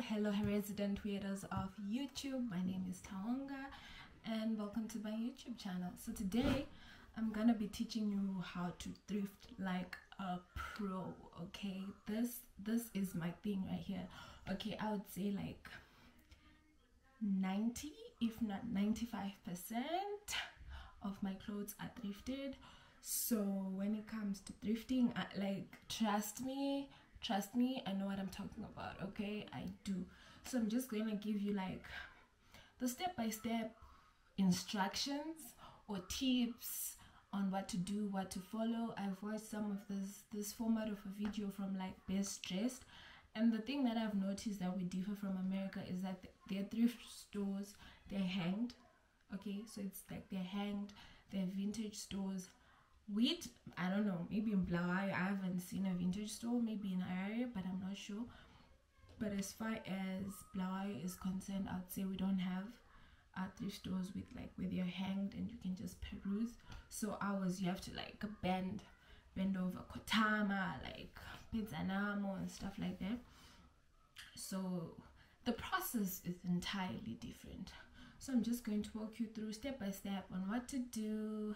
Hello resident weirdos of YouTube, my name is Taonga and welcome to my YouTube channel. So today I'm gonna be teaching you how to thrift like a pro. Okay, this is my thing right here. Okay, I would say like 90 if not 95% of my clothes are thrifted. So when it comes to thrifting, trust me, I know what I'm talking about. Okay, I do. So I'm just going to give you like the step-by-step instructions or tips on what to do, what to follow. I've watched some of this format of a video from like Best Dressed, and the thing that I've noticed that we differ from America is that their thrift stores, they're hanged. Okay, so it's like they're hanged. They're vintage stores. I don't know, maybe in Blaai I haven't seen a vintage store, maybe in our area, but I'm not sure. But as far as Blaai is concerned, I'd say we don't have thrift stores with like where they're hanged and you can just peruse. So ours, you have to like bend over kotama, like pizzanamo and stuff like that. So the process is entirely different. So I'm just going to walk you through step by step on what to do,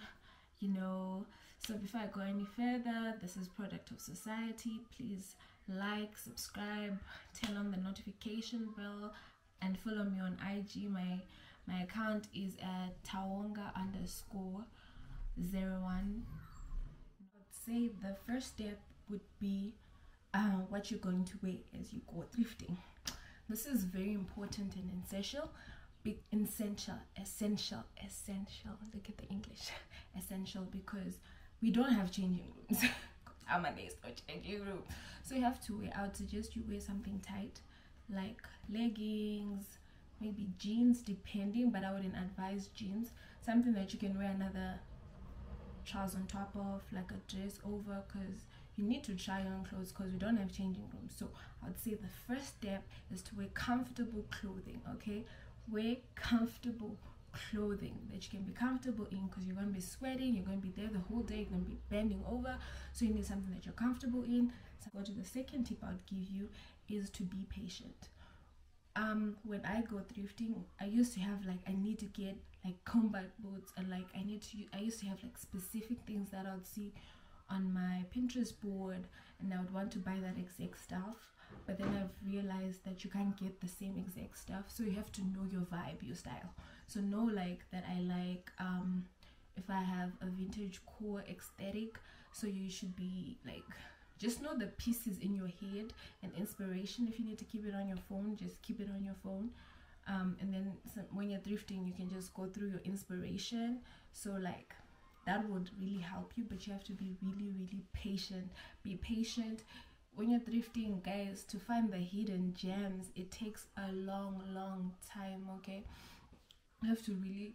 you know. So before I go any further, this is Product of Society. Please like, subscribe, turn on the notification bell, and follow me on IG. My account is at Taonga_01. I'd say the first step would be what you're going to wear as you go thrifting. This is very important and essential. Essential. Look at the English. Essential, because we don't have changing rooms. I'm a nice no changing room. So you have to wear, I would suggest you wear something tight, like leggings, maybe jeans, depending, but I wouldn't advise jeans. Something that you can wear another trouser on top of, like a dress over, because you need to try on clothes because we don't have changing rooms. So I would say the first step is to wear comfortable clothing. Okay, wear comfortable clothing that you can be comfortable in, because you're going to be sweating, you're going to be there the whole day, you're going to be bending over, so you need something that you're comfortable in. So go to the second tip I would give you is to be patient. When I go thrifting, I used to have like, I need to get like combat boots, and like I used to have like specific things that I would see on my Pinterest board, and I would want to buy that exact stuff. But then I've realized that you can't get the same exact stuff, so you have to know your vibe, your style. So know like that I like if I have a vintage core aesthetic, so you should be like, just know the pieces in your head and inspiration. If you need to keep it on your phone, just keep it on your phone. And then when you're thrifting, you can just go through your inspiration. So like that would really help you, but you have to be really patient. Be patient. When you're thrifting, guys, to find the hidden gems, it takes a long time. Okay, you have to really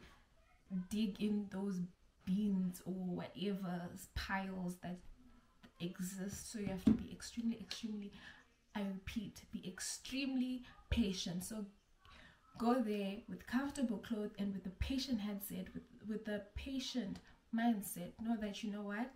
dig in those bins or whatever piles that exist. So you have to be extremely, I repeat, be extremely patient. So go there with comfortable clothes and with the patient headset, with the patient mindset. Know that, you know what,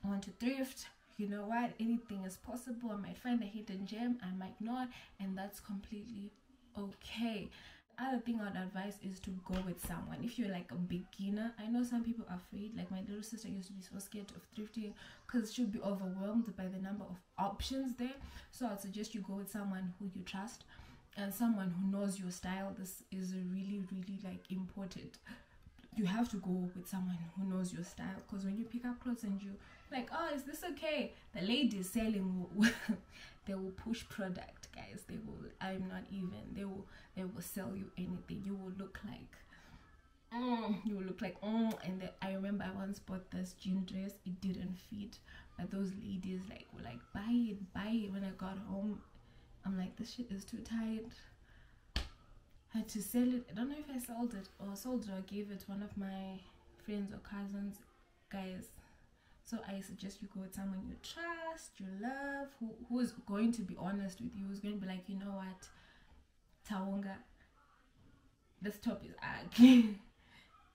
I want to thrift. You know what, anything is possible. I might find a hidden gem, I might not, and that's completely okay. Other thing I'd advise is to go with someone. If you're like a beginner, I know some people are afraid. Like my little sister used to be so scared of thrifting because she'll be overwhelmed by the number of options there. So I'd suggest you go with someone who you trust and someone who knows your style. This is really like important. You have to go with someone who knows your style, because when you pick up clothes and you like, oh, is this okay, the ladies selling they will push product, guys. They will, I'm not even, they will sell you anything. You will look like and I remember I once bought this jean dress, it didn't fit, but those ladies like were like, buy it. When I got home, I'm like, this shit is too tight. I had to sell it. I don't know if I sold it or gave it to one of my friends or cousins, guys. So I suggest you go with someone you trust, you love, who is going to be honest with you, who's going to be like, you know what, Taonga, this top is ugly.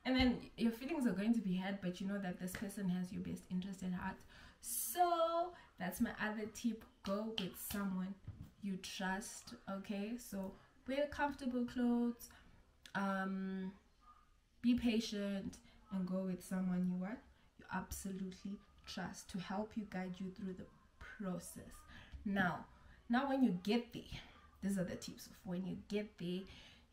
And then your feelings are going to be hurt, but you know that this person has your best interest at heart. So that's my other tip. Go with someone you trust. Okay, so wear comfortable clothes, be patient, and go with someone you absolutely trust to help you, guide you through the process. Now when you get there, these are the tips of when you get there.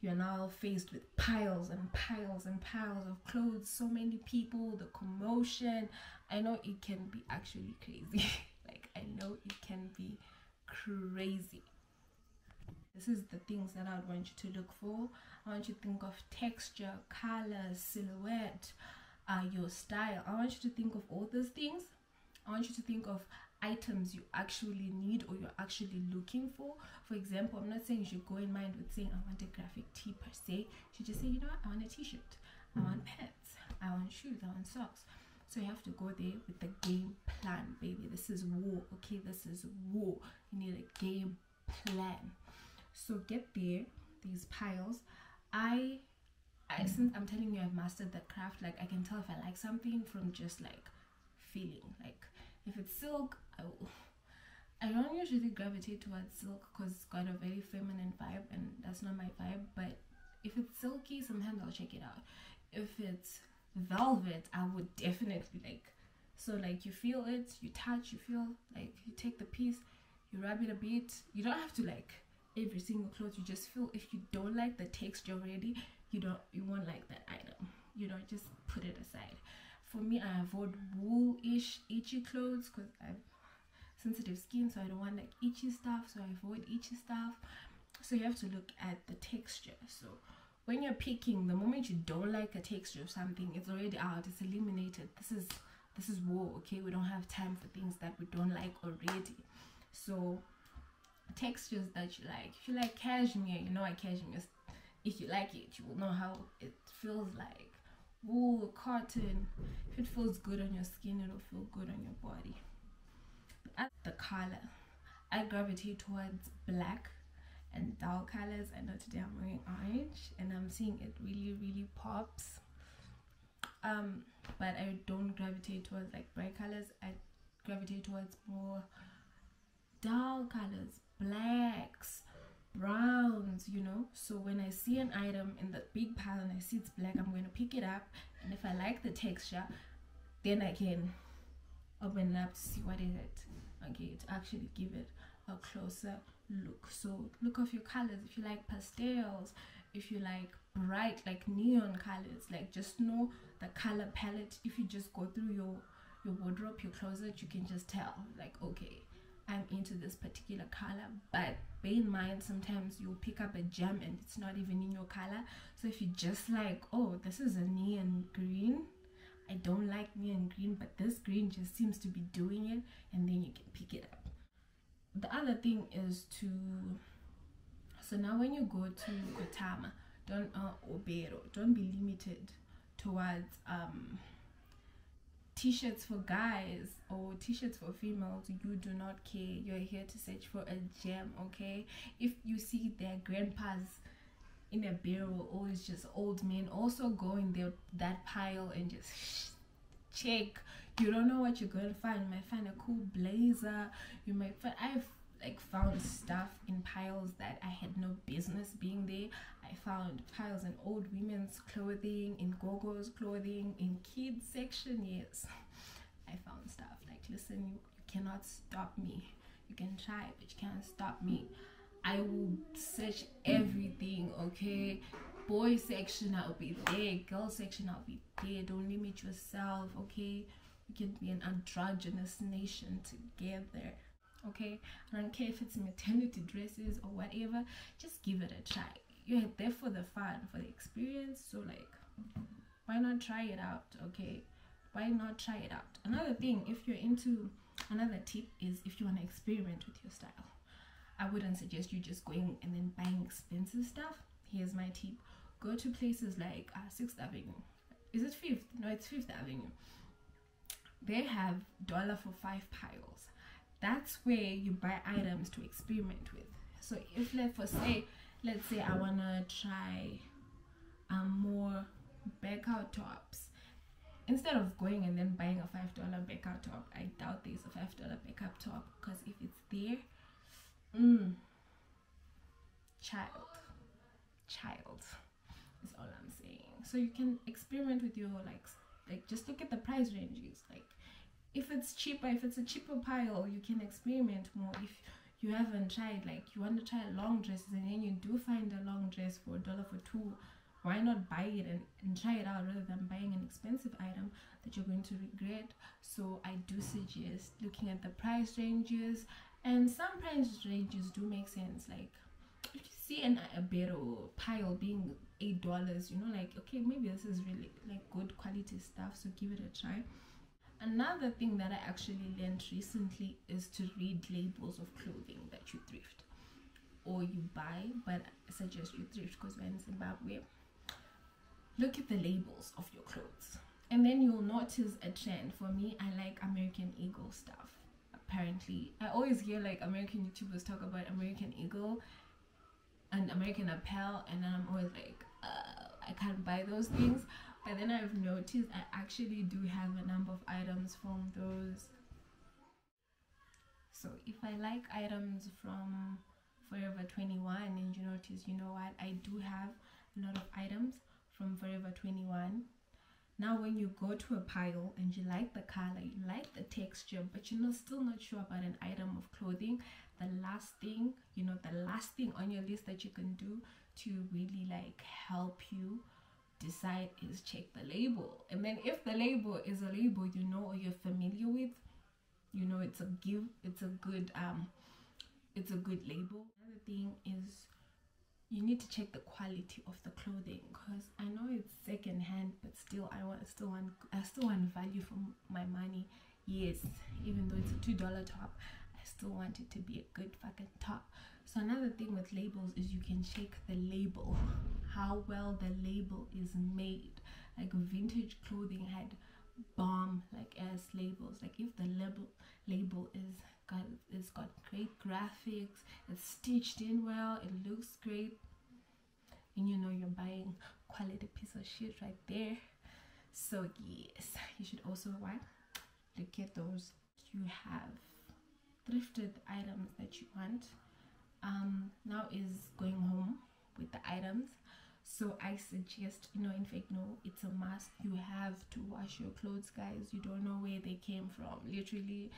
You're now faced with piles and piles and piles of clothes, so many people, the commotion. I know it can be actually crazy. Like, I know it can be crazy. This is the things that I would want you to look for. I want you to think of texture, color, silhouette, your style. I want you to think of all those things. I want you to think of items you actually need or you're actually looking for. For example, I'm not saying you should go in mind with saying I want a graphic tee per se. You should just say, you know what, I want a t-shirt, I want pants, I want shoes, I want socks. So you have to go there with the game plan, baby. This is war, okay? This is war. You need a game plan. So get there, these piles. Since I'm telling you I've mastered the craft, like I can tell if I like something from just like feeling. Like if it's silk, I don't usually gravitate towards silk because it's got a very feminine vibe and that's not my vibe. But if it's silky, sometimes I'll check it out. If it's velvet, I would definitely like. So like you feel it, you touch, you feel, like you take the piece, you rub it a bit. You don't have to like every single cloth. You just feel. If you don't like the texture already, you won't like that item. You don't, just put it aside. For me, I avoid wool-ish itchy clothes because I have sensitive skin, so I don't want like itchy stuff, so I avoid itchy stuff. So you have to look at the texture. So when you're picking, the moment you don't like a texture of something, it's already out, it's eliminated. This is war, okay? We don't have time for things that we don't like already. So textures that you like. If you like cashmere, you know what cashmere is. If you like it, you will know how it feels like. Wool, cotton. If it feels good on your skin, it'll feel good on your body. At the color, I gravitate towards black and dull colors. I know today I'm wearing orange and I'm seeing it really pops. But I don't gravitate towards like bright colors. I gravitate towards more dull colors, blacks, browns, you know. So when I see an item in the big pile and I see it's black, I'm going to pick it up, and if I like the texture, then I can open it up to see what is it, okay, to actually give it a closer look. So look of your colors. If you like pastels, if you like bright like neon colors, like just know the color palette. If you just go through your wardrobe, your closet, you can just tell like, okay, I'm into this particular color. But bear in mind, sometimes you'll pick up a gem and it's not even in your color. So if you just like, oh, this is a neon green, I don't like neon green, but this green just seems to be doing it, and then you can pick it up. The other thing is so now when you go to Kotama, don't be limited towards t-shirts for guys or t-shirts for females. You do not care. You're here to search for a gem, okay? If you see their grandpas in a barrel, or it's just old men, also go in there, that pile, and just check. You don't know what you're going to find. You might find a cool blazer. You might find, I've like found stuff in piles that I had no business being there. I found piles in old women's clothing, in go-go's clothing, in kids section. Yes, I found stuff. Like, listen, you cannot stop me. You can try, but you can't stop me. I will search everything, okay? Boy section, I'll be there. Girl section, I'll be there. Don't limit yourself, okay? We can be an androgynous nation together, okay? I don't care if it's maternity dresses or whatever. Just give it a try. You're there for the fun, for the experience. So like, why not try it out, okay? Why not try it out? Another thing, if you're into, another tip is if you want to experiment with your style, I wouldn't suggest you just going and then buying expensive stuff. Here's my tip. Go to places like 6th Avenue. Is it 5th? No, it's 5th Avenue. They have $1 for 5 piles. That's where you buy items to experiment with. So if let's say I want to try more back out tops, instead of going and then buying a $5 backup top, I doubt there's a $5 backup top, because if it's there, child is all I'm saying. So you can experiment with your like just look at the price ranges. Like if it's cheaper, if it's a cheaper pile, you can experiment more. If you haven't tried, like you want to try long dresses and then you do find a long dress for $1 for $2, why not buy it and try it out rather than buying an expensive item that you're going to regret? So I do suggest looking at the price ranges, and some price ranges do make sense. Like if you see a better pile being $8, you know, like okay, maybe this is really like good quality stuff, so give it a try. Another thing that I actually learned recently is to read labels of clothing that you thrift or you buy, but I suggest you thrift because we're in Zimbabwe. Look at the labels of your clothes and then you'll notice a trend. For me, I like American Eagle stuff. Apparently, I always hear like American YouTubers talk about American Eagle and American Apparel, and then I'm always like, I can't buy those things. But then I've noticed I actually do have a number of items from those. So if I like items from Forever 21 and you notice, you know what, I do have a lot of items from Forever 21. Now when you go to a pile and you like the color, you like the texture, but you're still not sure about an item of clothing, the last thing on your list that you can do to really like help you decide is check the label. And then if the label is a label you know or you're familiar with, you know it's a good label. Another thing is you need to check the quality of the clothing, because I know it's second hand, but still I still want value for my money. Yes, even though it's a $2 top, I still want it to be a good fucking top. So another thing with labels is you can check the label, how well the label is made. Like vintage clothing had bomb like ass labels. Like if the label it's got great graphics, it's stitched in well, it looks great, and you know you're buying quality piece of shit right there. So yes, you should also look at those. You have thrifted items that you want. Now is going home with the items, so I suggest, you know, in fact no, it's a must, you have to wash your clothes, guys. You don't know where they came from. Literally,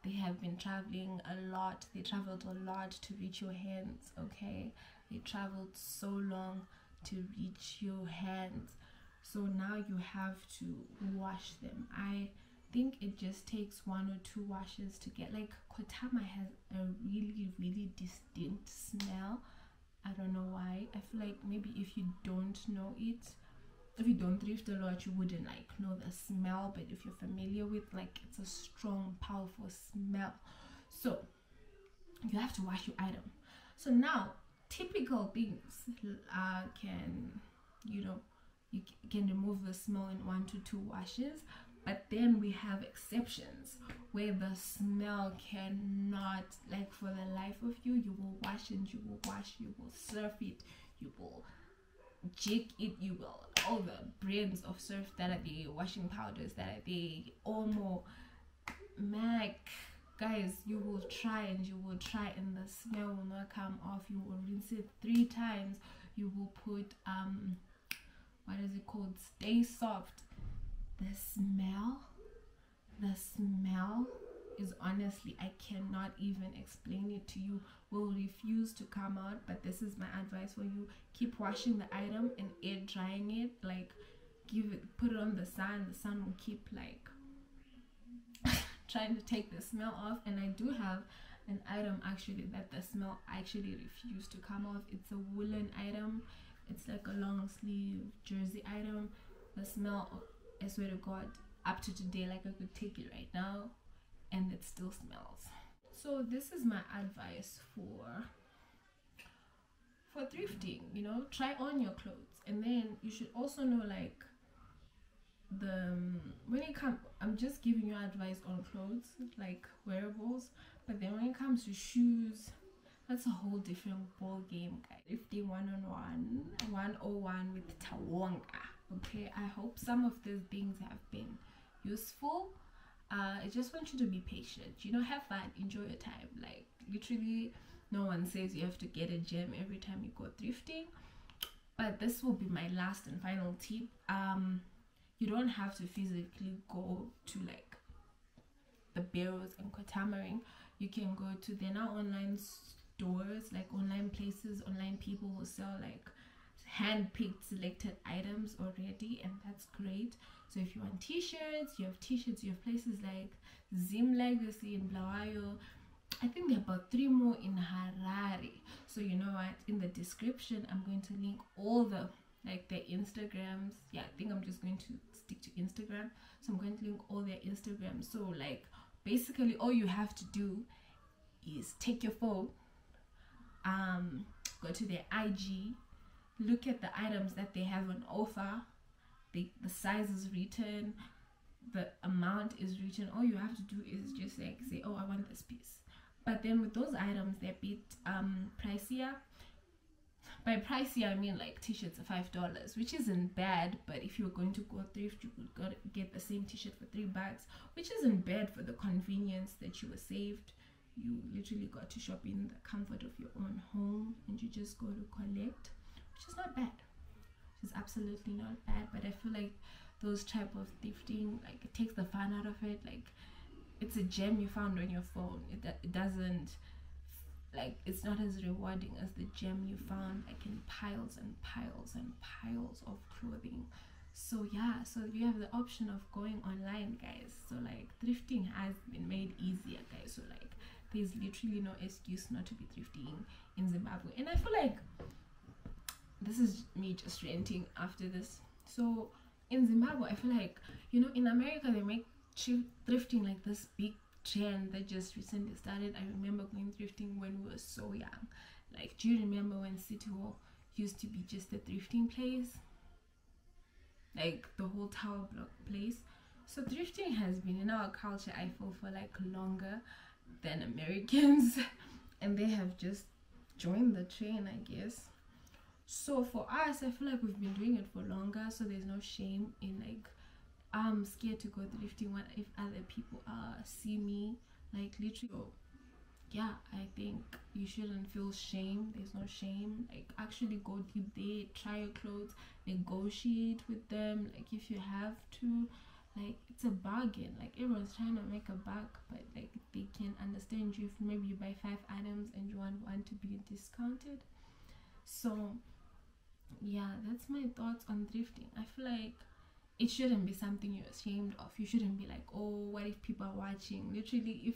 they have been traveling a lot. They traveled a lot to reach your hands. Okay, they traveled so long to reach your hands, so now you have to wash them. I think it just takes 1 or 2 washes to get, like, Kotama has a really distinct smell. I don't know why. I feel like maybe if you don't know it, if you don't thrift a lot, you wouldn't like know the smell, but if you're familiar with, like, it's a strong, powerful smell. So you have to wash your item. So now typical things can, you know, you can remove the smell in 1 to 2 washes. But then we have exceptions where the smell cannot, like, for the life of you, you will wash and you will wash, you will surf it, you will jig it, you will, all the brands of surf that are there, washing powders that are there, Omo, MAC, guys, you will try and you will try and the smell will not come off. You will rinse it 3 times. You will put what is it called, Stay Soft. The smell is, honestly, I cannot even explain it to you, will refuse to come out. But this is my advice for you: keep washing the item and air drying it. Like, put it on the sun will keep like trying to take the smell off. And I do have an item actually that the smell actually refused to come off. It's a woolen item, it's like a long sleeve jersey item. The smell, I swear to God, up to today, like, I could take it right now and it still smells. So this is my advice for thrifting. You know, try on your clothes, and then you should also know, like, when it comes, I'm just giving you advice on clothes, like wearables, but then when it comes to shoes, that's a whole different ball game, guys. Thrifting 101 with Tawonga. Okay, I hope some of these things have been useful. I just want you to be patient, you know, have fun, enjoy your time. Like literally no one says you have to get a gem every time you go thrifting, but this will be my last and final tip. You don't have to physically go to like the barrels and Kotamering. You can go to, there are online stores, like online places, online people who sell like hand-picked selected items already, and that's great. So if you want t-shirts, you have t-shirts. You have places like Zim Legacy in Blawayo. I think there are about 3 more in Harare. So you know what, in the description I'm going to link all the like their Instagrams. Yeah, I think I'm just going to stick to Instagram. So I'm going to link all their Instagrams. So like basically all you have to do is take your phone, go to their IG, look at the items that they have on offer, the size is written, the amount is written. All you have to do is just like say, oh, I want this piece. But then with those items, they're a bit pricier. By pricey I mean like t-shirts are $5, which isn't bad, but if you're going to go thrift, you could get the same t-shirt for $3, which isn't bad for the convenience that you were saved. You literally got to shop in the comfort of your own home, and you just go to collect, which is not bad. It's absolutely not bad. But I feel like those type of thrifting, like it takes the fun out of it. Like it's a gem you found on your phone. It doesn't, like, it's not as rewarding as the gem you found like in piles and piles and piles of clothing. So yeah, so you have the option of going online, guys. So like thrifting has been made easier, guys. So like there's literally no excuse not to be thrifting in Zimbabwe. And I feel like this is me just ranting after this. So in Zimbabwe, I feel like, you know, in America they make thrifting like this big trend that just recently started. I remember going thrifting when we were so young. Like, do you remember when City Hall used to be just a thrifting place, like the whole tower block place? So thrifting has been in our culture, I feel, for like longer than Americans and they have just joined the train, I guess. So for us, I feel like we've been doing it for longer, so there's no shame in like I'm scared to go thrifting what if other people see me, like literally. So yeah, I think you shouldn't feel shame. There's no shame. Like actually go deep there, try your clothes, negotiate with them, like if you have to. Like it's a bargain. Like everyone's trying to make a buck, but like they can understand you if maybe you buy 5 items and you want one to be discounted. So yeah, that's my thoughts on thrifting. I feel like it shouldn't be something you're ashamed of. You shouldn't be like, oh, what if people are watching? Literally, if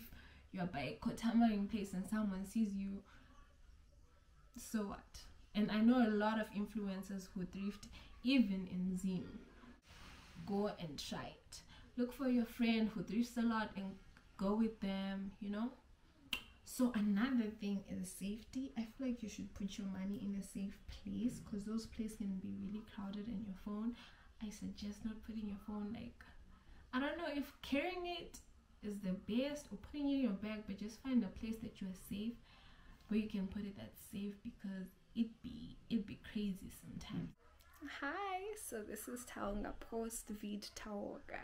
you're by a Kotamering place and someone sees you, so what? And I know a lot of influencers who thrift even in Zim. Go and try it. Look for your friend who thrifts a lot and go with them, you know. So another thing is safety. I feel like you should put your money in a safe place, because those places can be really crowded, and your phone, I suggest not putting your phone, like, I don't know if carrying it is the best or putting it in your bag, but just find a place that you are safe where you can put it that's safe, because it'd be crazy sometimes. Hi, so this is Taonga post vid Taonga.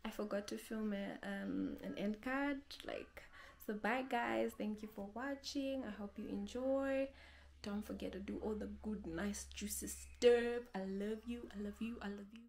I forgot to film an end card, like, so bye guys, thank you for watching. I hope you enjoy. Don't forget to do all the good, nice, juicy stuff. I love you, I love you, I love you.